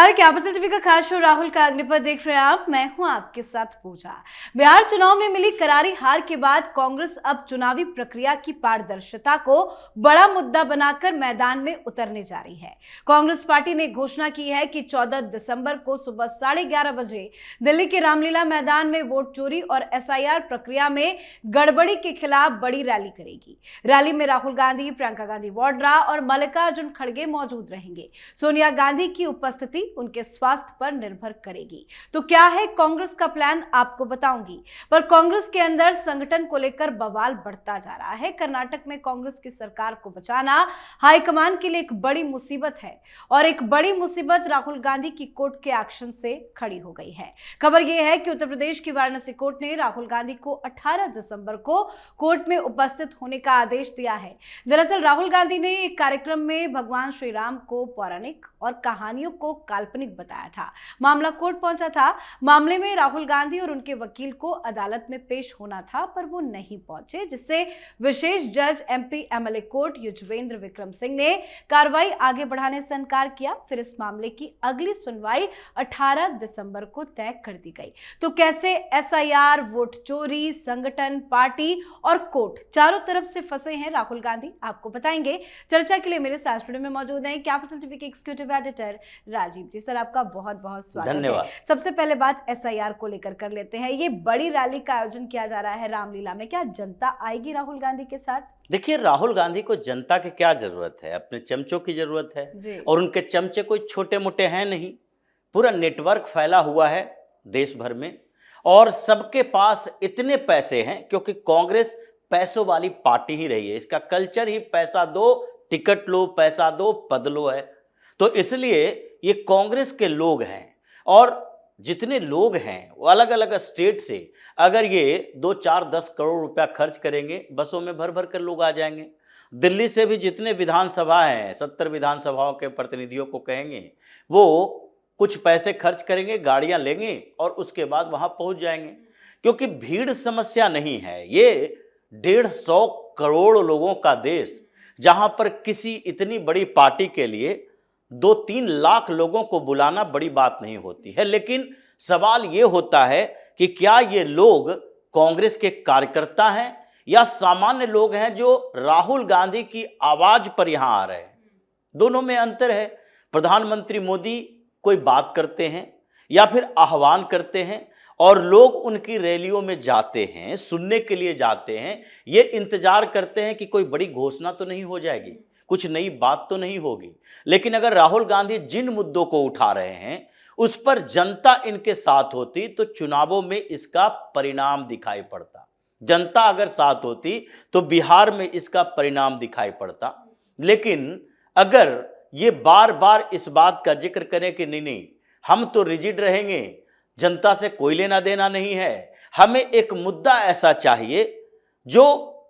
Bihar capital TV का खास show Rahul का अग्निपथ देख रहे हैं आप। मैं हूं आपके साथ पूजा। बिहार चुनाव में मिली करारी हार के बाद कांग्रेस अब चुनावी प्रक्रिया की पारदर्शिता को बड़ा मुद्दा बनाकर मैदान में उतरने जा रही है। कांग्रेस पार्टी ने घोषणा की है कि 14 दिसंबर को सुबह 11:30 बजे दिल्ली के रामलीला मैदान में वोट चोरी और SIR प्रक्रिया में गड़बड़ी के खिलाफ बड़ी रैली करेगी। रैली में राहुल गांधी, प्रियंका गांधी वाड्रा और मल्लिकार्जुन खड़गे मौजूद रहेंगे। सोनिया गांधी की उपस्थिति उनके स्वास्थ्य पर निर्भर करेगी। तो क्या है कांग्रेस का प्लान, आपको बताऊंगी। पर कांग्रेस के अंदर संगठन को लेकर बवाल बढ़ता जा रहा है। कर्नाटक में कांग्रेस की सरकार को बचाना हाईकमान के लिए एक बड़ी मुसीबत है और एक बड़ी मुसीबत राहुल गांधी की कोर्ट के एक्शन से खड़ी हो गई है। खबर यह है कि उत्तर प्रदेश की वाराणसी कोर्ट ने राहुल गांधी को 18 दिसंबर को कोर्ट में उपस्थित होने का आदेश दिया है। दरअसल राहुल गांधी ने एक कार्यक्रम में भगवान श्री राम को पौराणिक और कहानियों को काल्पनिक बताया था। मामला कोर्ट पहुंचा था। मामले में राहुल गांधी और उनके वकील को अदालत में पेश होना था, पर वो नहीं पहुंचे, जिससे विशेष जज MP MLA court Yuzvendra Vikram Singh ने कार्रवाई आगे बढ़ाने से इनकार किया। फिर इस मामले की अगली सुनवाई 18 दिसंबर को तय कर दी गई। तो कैसे SIR, वोट चोरी, संगठन, पार्टी और कोर्ट चारों तरफ से फंसे हैं राहुल गांधी, आपको बताएंगे। चर्चा के लिए मेरे साथ स्टूडियो में मौजूद हैं कैपिटल टीवी के एग्जीक्यूटिव एडिटर राजीव जी। सर, आपका बहुत बहुत स्वागत है। सबसे पहले बात SIR को लेकर कर लेते हैं। ये बड़ी रैली का आयोजन किया जा रहा है रामलीला में, क्या जनता आएगी राहुल गांधी के साथ? देखिए, राहुल गांधी को जनता की क्या जरूरत है, अपने चमचों की जरूरत है। और उनके चमचे कोई छोटे मोटे हैं नहीं, पूरा नेटवर्क फैला हुआ है देश भर में और सबके पास इतने पैसे हैं, क्योंकि कांग्रेस पैसों वाली पार्टी ही रही है। इसका कल्चर ही पैसा दो, टिकट लो, पैसा दो, पद लो है। तो इसलिए ये कांग्रेस के लोग हैं और जितने लोग हैं वो अलग अलग स्टेट से, अगर ये 2, 4, 10 करोड़ रुपया खर्च करेंगे, बसों में भर भर कर लोग आ जाएंगे। दिल्ली से भी जितने विधानसभा हैं, 70 विधानसभाओं के प्रतिनिधियों को कहेंगे, वो कुछ पैसे खर्च करेंगे, गाड़ियां लेंगे और उसके बाद वहां पहुंच जाएंगे। क्योंकि भीड़ समस्या नहीं है। ये 150 करोड़ लोगों का देश, जहां पर किसी इतनी बड़ी पार्टी के लिए 2-3 लाख लोगों को बुलाना बड़ी बात नहीं होती है। लेकिन सवाल ये होता है कि क्या ये लोग कांग्रेस के कार्यकर्ता हैं या सामान्य लोग हैं जो राहुल गांधी की आवाज पर यहां आ रहे हैं। दोनों में अंतर है। प्रधानमंत्री मोदी कोई बात करते हैं या फिर आह्वान करते हैं और लोग उनकी रैलियों में जाते हैं, सुनने के लिए जाते हैं, ये इंतजार करते हैं कि कोई बड़ी घोषणा तो नहीं हो जाएगी, कुछ नई बात तो नहीं होगी। लेकिन अगर राहुल गांधी जिन मुद्दों को उठा रहे हैं उस पर जनता इनके साथ होती तो चुनावों में इसका परिणाम दिखाई पड़ता। जनता अगर साथ होती तो बिहार में इसका परिणाम दिखाई पड़ता। लेकिन अगर ये बार बार इस बात का जिक्र करें कि नहीं, हम तो रिजिड रहेंगे, जनता से कोई लेना देना नहीं है, हमें एक मुद्दा ऐसा चाहिए जो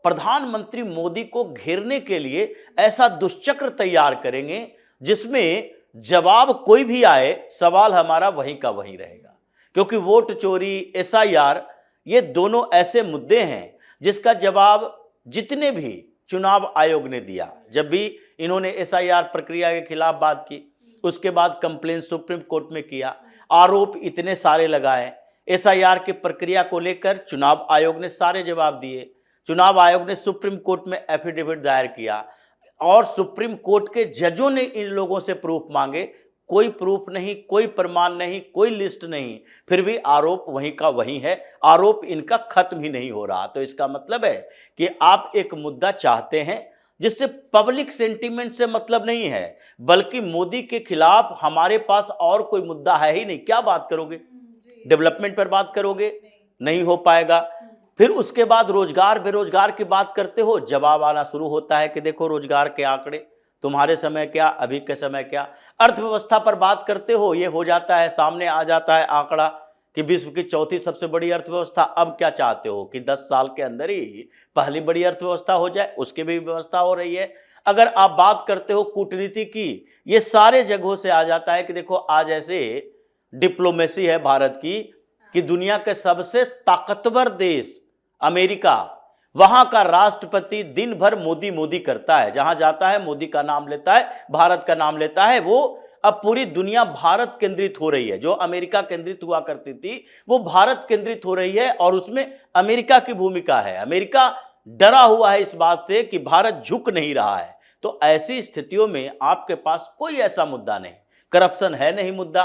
प्रधानमंत्री मोदी को घेरने के लिए ऐसा दुष्चक्र तैयार करेंगे जिसमें जवाब कोई भी आए, सवाल हमारा वहीं का वहीं रहेगा। क्योंकि वोट चोरी, SIR, ये दोनों ऐसे मुद्दे हैं जिसका जवाब जितने भी चुनाव आयोग ने दिया, जब भी इन्होंने SIR प्रक्रिया के खिलाफ बात की, उसके बाद कंप्लेन सुप्रीम कोर्ट में किया, आरोप इतने सारे लगाए, SIR की प्रक्रिया को लेकर चुनाव आयोग ने सारे जवाब दिए। चुनाव आयोग ने सुप्रीम कोर्ट में एफिडेविट दायर किया और सुप्रीम कोर्ट के जजों ने इन लोगों से प्रूफ मांगे। कोई प्रूफ नहीं, कोई प्रमाण नहीं, कोई लिस्ट नहीं, फिर भी आरोप वहीं का वहीं है। आरोप इनका खत्म ही नहीं हो रहा। तो इसका मतलब है कि आप एक मुद्दा चाहते हैं जिससे पब्लिक सेंटीमेंट से मतलब नहीं है, बल्कि मोदी के खिलाफ हमारे पास और कोई मुद्दा है ही नहीं। क्या बात करोगे? डेवलपमेंट पर बात करोगे? नहीं हो पाएगा। फिर उसके बाद रोजगार बेरोजगार की बात करते हो, जवाब आना शुरू होता है कि देखो रोजगार के आंकड़े, तुम्हारे समय क्या, अभी के समय क्या। अर्थव्यवस्था पर बात करते हो, ये हो जाता है, सामने आ जाता है आंकड़ा कि विश्व की 4थी सबसे बड़ी अर्थव्यवस्था। अब क्या चाहते हो कि 10 साल के अंदर ही पहली बड़ी अर्थव्यवस्था हो जाए? उसकी भी व्यवस्था हो रही है। अगर आप बात करते हो कूटनीति की, ये सारे जगहों से आ जाता है कि देखो आज ऐसे डिप्लोमेसी है भारत की कि दुनिया के सबसे ताकतवर देश अमेरिका, वहां का राष्ट्रपति दिन भर मोदी मोदी करता है, जहां जाता है मोदी का नाम लेता है, भारत का नाम लेता है। वो अब पूरी दुनिया भारत केंद्रित हो रही है। जो अमेरिका केंद्रित हुआ करती थी वो भारत केंद्रित हो रही है और उसमें अमेरिका की भूमिका है। अमेरिका डरा हुआ है इस बात से कि भारत झुक नहीं रहा है। तो ऐसी स्थितियों में आपके पास कोई ऐसा मुद्दा नहीं, करप्शन है नहीं मुद्दा,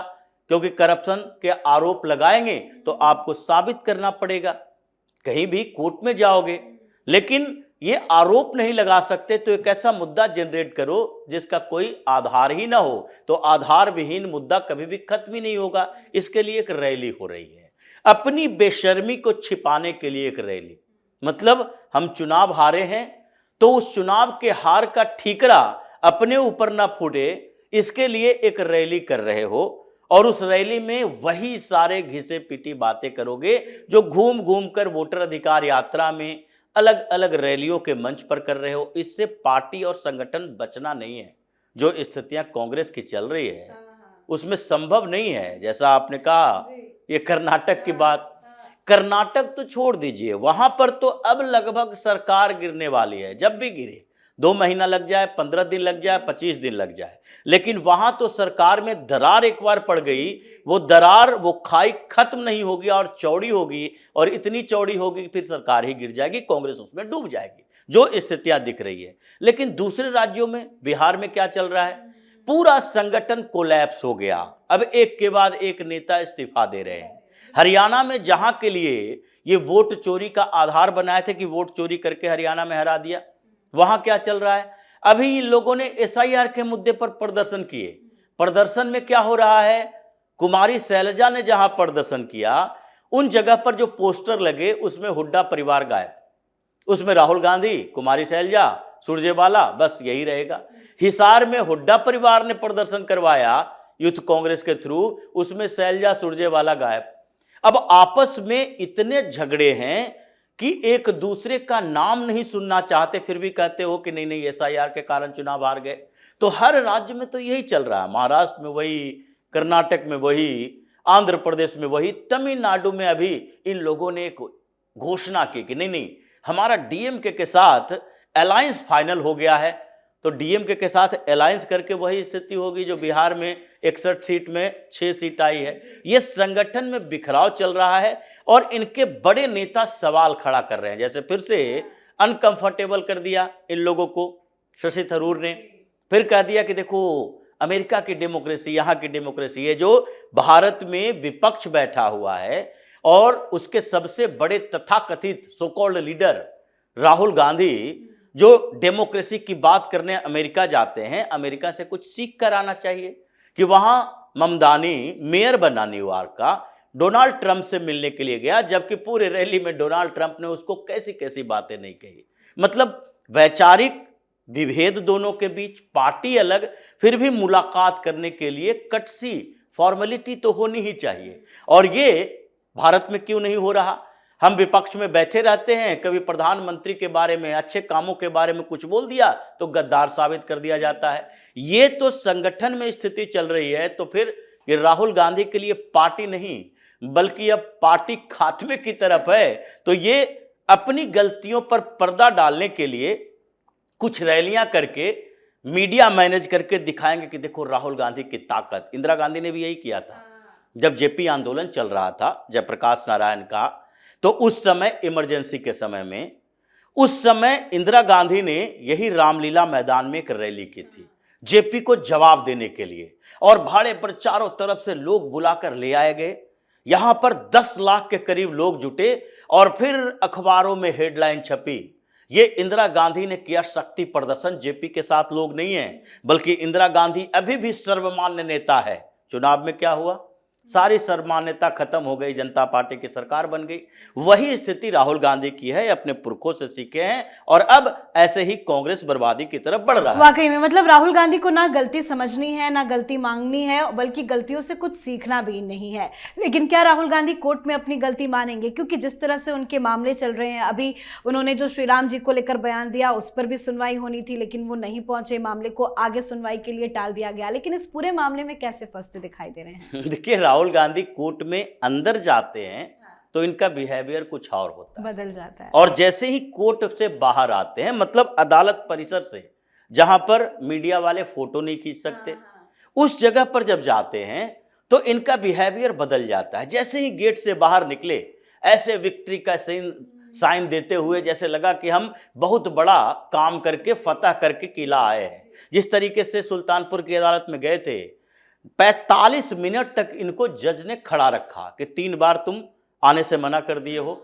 क्योंकि करप्शन के आरोप लगाएंगे तो आपको साबित करना पड़ेगा, कहीं भी कोर्ट में जाओगे, लेकिन ये आरोप नहीं लगा सकते। तो एक ऐसा मुद्दा जनरेट करो जिसका कोई आधार ही ना हो, तो आधार विहीन मुद्दा कभी भी खत्म ही नहीं होगा। इसके लिए एक रैली हो रही है, अपनी बेशर्मी को छिपाने के लिए एक रैली। मतलब हम चुनाव हारे हैं तो उस चुनाव के हार का ठीकरा अपने ऊपर ना फूटे, इसके लिए एक रैली कर रहे हो और उस रैली में वही सारे घिसे पीटी बातें करोगे जो घूम घूम कर वोटर अधिकार यात्रा में अलग अलग रैलियों के मंच पर कर रहे हो। इससे पार्टी और संगठन बचना नहीं है। जो स्थितियां कांग्रेस की चल रही है उसमें संभव नहीं है। जैसा आपने कहा ये कर्नाटक की बात, कर्नाटक तो छोड़ दीजिए, वहां पर तो अब लगभग सरकार गिरने वाली है। जब भी गिरे 2 महीना लग जाए, 15 दिन लग जाए, 25 दिन लग जाए, लेकिन वहां तो सरकार में दरार एक बार पड़ गई, वो दरार, वो खाई खत्म नहीं होगी और चौड़ी होगी, और इतनी चौड़ी होगी कि फिर सरकार ही गिर जाएगी, कांग्रेस उसमें डूब जाएगी, जो स्थितियां दिख रही है। लेकिन दूसरे राज्यों में, बिहार में क्या चल रहा है, पूरा संगठन कोलैप्स हो गया। अब एक के बाद एक नेता इस्तीफा दे रहे हैं। हरियाणा में जहां के लिए ये वोट चोरी का आधार बनाए थे कि वोट चोरी करके हरियाणा में हरा दिया, वहां क्या चल रहा है। अभी इन लोगों ने एसआईआर के मुद्दे पर प्रदर्शन किए। प्रदर्शन में क्या हो रहा है, कुमारी शैलजा ने जहां प्रदर्शन किया उन जगह पर जो पोस्टर लगे उसमें हुड्डा परिवार गायब, उसमें राहुल गांधी, कुमारी शैलजा, सुरजेवाला, बस यही रहेगा। हिसार में हुड्डा परिवार ने प्रदर्शन करवाया यूथ कांग्रेस के थ्रू, उसमें शैलजा सुरजेवाला गायब। अब आपस में इतने झगड़े हैं कि एक दूसरे का नाम नहीं सुनना चाहते, फिर भी कहते हो कि नहीं नहीं एसआईआर के कारण चुनाव हार गए। तो हर राज्य में तो यही चल रहा है। महाराष्ट्र में वही, कर्नाटक में वही, आंध्र प्रदेश में वही, तमिलनाडु में अभी इन लोगों ने एक घोषणा की कि नहीं नहीं हमारा डीएमके के साथ अलायंस फाइनल हो गया है। तो डीएमके के साथ अलायंस करके वही स्थिति होगी जो बिहार में 61 सीट में 6 सीट आई है। ये संगठन में बिखराव चल रहा है और इनके बड़े नेता सवाल खड़ा कर रहे हैं। जैसे फिर से अनकंफर्टेबल कर दिया इन लोगों को शशि थरूर ने, फिर कह दिया कि देखो अमेरिका की डेमोक्रेसी, यहाँ की डेमोक्रेसी, ये जो भारत में विपक्ष बैठा हुआ है और उसके सबसे बड़े तथाकथित so called leader Rahul Gandhi जो डेमोक्रेसी की बात करने अमेरिका जाते हैं, अमेरिका से कुछ सीख कर आना चाहिए कि वहां ममदानी मेयर बना न्यूयॉर्क का डोनाल्ड ट्रंप से मिलने के लिए गया, जबकि पूरे रैली में डोनाल्ड ट्रंप ने उसको कैसी कैसी बातें नहीं कही। मतलब वैचारिक विभेद दोनों के बीच, पार्टी अलग, फिर भी मुलाकात करने के लिए कटसी फॉर्मेलिटी तो होनी ही चाहिए। और ये भारत में क्यों नहीं हो रहा। हम विपक्ष में बैठे रहते हैं, कभी प्रधानमंत्री के बारे में, अच्छे कामों के बारे में कुछ बोल दिया तो गद्दार साबित कर दिया जाता है। ये तो संगठन में स्थिति चल रही है। तो फिर ये राहुल गांधी के लिए पार्टी नहीं बल्कि अब पार्टी खात्मे की तरफ है। तो ये अपनी गलतियों पर पर्दा डालने के लिए कुछ रैलियां करके, मीडिया मैनेज करके दिखाएंगे कि देखो राहुल गांधी की ताकत। इंदिरा गांधी ने भी यही किया था जब जेपी आंदोलन चल रहा था, जयप्रकाश नारायण का। तो उस समय इमरजेंसी के समय में, उस समय इंदिरा गांधी ने यही रामलीला मैदान में एक रैली की थी जेपी को जवाब देने के लिए, और भाड़े पर चारों तरफ से लोग बुलाकर ले आए गए। यहां पर 10 लाख के करीब लोग जुटे और फिर अखबारों में हेडलाइन छपी, ये इंदिरा गांधी ने किया शक्ति प्रदर्शन। जेपी के साथ लोग नहीं हैं, बल्कि इंदिरा गांधी अभी भी सर्वमान्य नेता है। चुनाव में क्या हुआ, सारी सर्वमान्यता खत्म हो गई, जनता पार्टी की सरकार बन गई। वही स्थिति राहुल गांधी की है, अपने पुरखों से सीखे हैं और अब ऐसे ही कांग्रेस बर्बादी की तरफ बढ़ रहा है। वाकई में मतलब राहुल गांधी को ना गलती समझनी है ना गलती मांगनी है, बल्कि गलतियों से कुछ सीखना भी नहीं है। लेकिन क्या राहुल गांधी कोर्ट में अपनी गलती मानेंगे? क्योंकि जिस तरह से उनके मामले चल रहे हैं, अभी उन्होंने जो श्री राम जी को लेकर बयान दिया उस पर भी सुनवाई होनी थी, लेकिन वो नहीं पहुंचे, मामले को आगे सुनवाई के लिए टाल दिया गया। लेकिन इस पूरे मामले में कैसे फंसते दिखाई दे रहे हैं? देखिए, राहुल गांधी कोर्ट में अंदर जाते हैं तो इनका बिहेवियर कुछ और होता है, बदल जाता है। और जैसे ही कोर्ट से बाहर आते हैं, मतलब अदालत परिसर से, जहां पर मीडिया वाले फोटो नहीं खींच सकते, उस जगह पर जब जाते हैं तो इनका बिहेवियर बदल जाता है। जैसे ही गेट से बाहर निकले ऐसे विक्ट्री का साइन देते हुए जैसे लगा कि हम बहुत बड़ा काम करके फतह करके किला आए हैं। जिस तरीके से सुल्तानपुर की अदालत में गए थे, 45 मिनट तक इनको जज ने खड़ा रखा कि 3 बार तुम आने से मना कर दिए हो,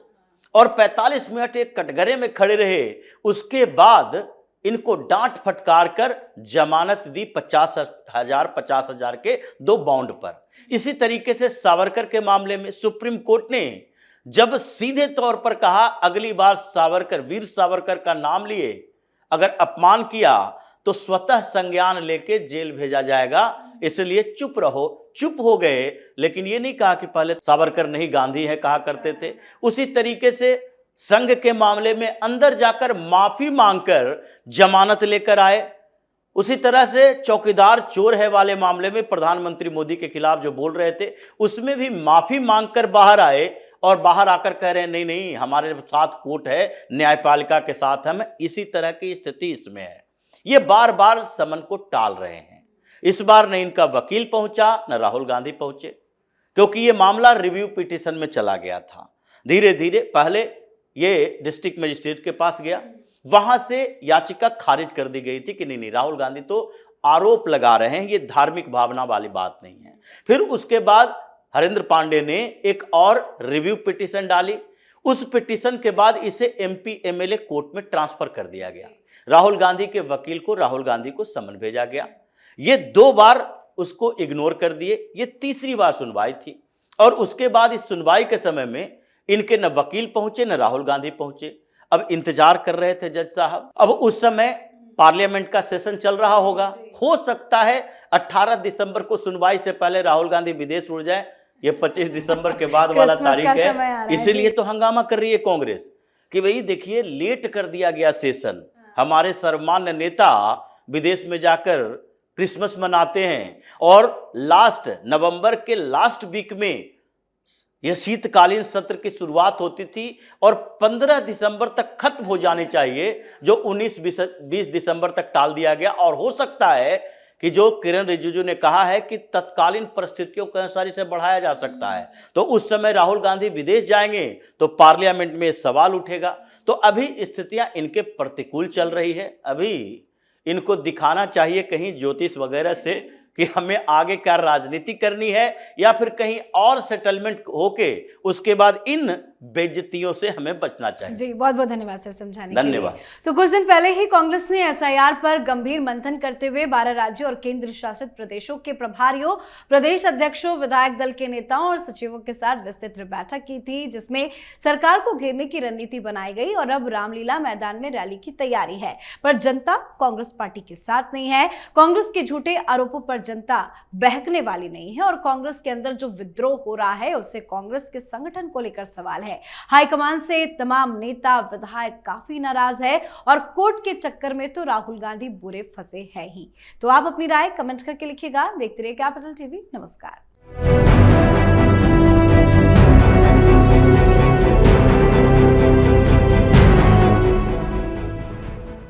और 45 मिनट एक कटघरे में खड़े रहे। उसके बाद इनको डांट फटकार कर जमानत दी 50,000 के 2 बॉन्ड पर। इसी तरीके से सावरकर के मामले में सुप्रीम कोर्ट ने जब सीधे तौर पर कहा अगली बार सावरकर, वीर सावरकर का नाम लिए अगर अपमान किया तो स्वतः संज्ञान लेके जेल भेजा जाएगा, इसलिए चुप रहो। चुप हो गए, लेकिन ये नहीं कहा कि पहले सावरकर नहीं गांधी है कहा करते थे। उसी तरीके से संघ के मामले में अंदर जाकर माफी मांगकर जमानत लेकर आए। उसी तरह से चौकीदार चोर है वाले मामले में प्रधानमंत्री मोदी के खिलाफ जो बोल रहे थे, उसमें भी माफी मांगकर बाहर आए, और बाहर आकर कह रहे हैं नहीं नहीं हमारे साथ कोर्ट है, न्यायपालिका के साथ हम। इसी तरह की स्थिति इसमें है। ये बार बार समन को टाल रहे हैं। इस बार न इनका वकील पहुंचा न राहुल गांधी पहुंचे, क्योंकि ये मामला रिव्यू पिटीशन में चला गया था। धीरे धीरे पहले ये डिस्ट्रिक्ट मजिस्ट्रेट के पास गया, वहां से याचिका खारिज कर दी गई थी कि नहीं राहुल गांधी तो आरोप लगा रहे हैं, ये धार्मिक भावना वाली बात नहीं है। फिर उसके बाद हरेंद्र पांडे ने एक और रिव्यू पिटीशन डाली। उस पिटीशन के बाद इसे एमपी एमएलए कोर्ट में ट्रांसफर कर दिया गया। राहुल गांधी के वकील को राहुल गांधी को समन भेजा गया। ये 2 बार उसको इग्नोर कर दिए। ये तीसरी बार सुनवाई थी, और उसके बाद इस सुनवाई के समय में इनके न वकील पहुंचे न राहुल गांधी पहुंचे। अब इंतजार कर रहे थे जज साहब। अब उस समय पार्लियामेंट का सेशन चल रहा होगा, हो सकता है 18 दिसंबर को सुनवाई से पहले राहुल गांधी विदेश उड़ जाए। ये 25 दिसंबर के बाद वाला तारीख है, इसीलिए तो हंगामा कर रही है कांग्रेस कि भाई देखिए लेट कर दिया गया सेशन। हमारे सर्वमान्य नेता विदेश में जाकर क्रिसमस मनाते हैं, और लास्ट नवंबर के लास्ट वीक में यह शीतकालीन सत्र की शुरुआत होती थी, और 15 दिसंबर तक खत्म हो जानी चाहिए, जो 19-20 दिसंबर तक टाल दिया गया। और हो सकता है कि जो किरण रिजिजू ने कहा है कि तत्कालीन परिस्थितियों के अनुसार इसे बढ़ाया जा सकता है, तो उस समय राहुल गांधी विदेश जाएंगे तो पार्लियामेंट में सवाल उठेगा। तो अभी स्थितियां इनके प्रतिकूल चल रही है। अभी इनको दिखाना चाहिए कहीं ज्योतिष वगैरह से कि हमें आगे क्या राजनीति करनी है, या फिर कहीं और सेटलमेंट होके उसके बाद इन बेइज्जतियों से हमें बचना चाहिए। जी बहुत बहुत धन्यवाद सर समझाने के लिए। धन्यवाद। तो कुछ दिन पहले ही कांग्रेस ने एसआईआर पर गंभीर मंथन करते हुए 12 राज्यों और केंद्र शासित प्रदेशों के प्रभारियों, प्रदेश अध्यक्षों, विधायक दल के नेताओं और सचिवों के साथ विस्तृत बैठक की थी, जिसमें सरकार को घेरने की रणनीति बनाई गई और अब रामलीला मैदान में रैली की तैयारी है। पर जनता कांग्रेस पार्टी के साथ नहीं है। कांग्रेस के झूठे आरोपों पर जनता बहकने वाली नहीं है, और कांग्रेस के अंदर जो विद्रोह हो रहा है उससे कांग्रेस के संगठन को लेकर सवाल है। हाईकमान से तमाम नेता विधायक काफी नाराज है, और कोर्ट के चक्कर में तो राहुल गांधी बुरे फंसे हैं ही। तो आप अपनी राय कमेंट करके लिखिएगा। देखते रहिए कैपिटल टीवी। नमस्कार।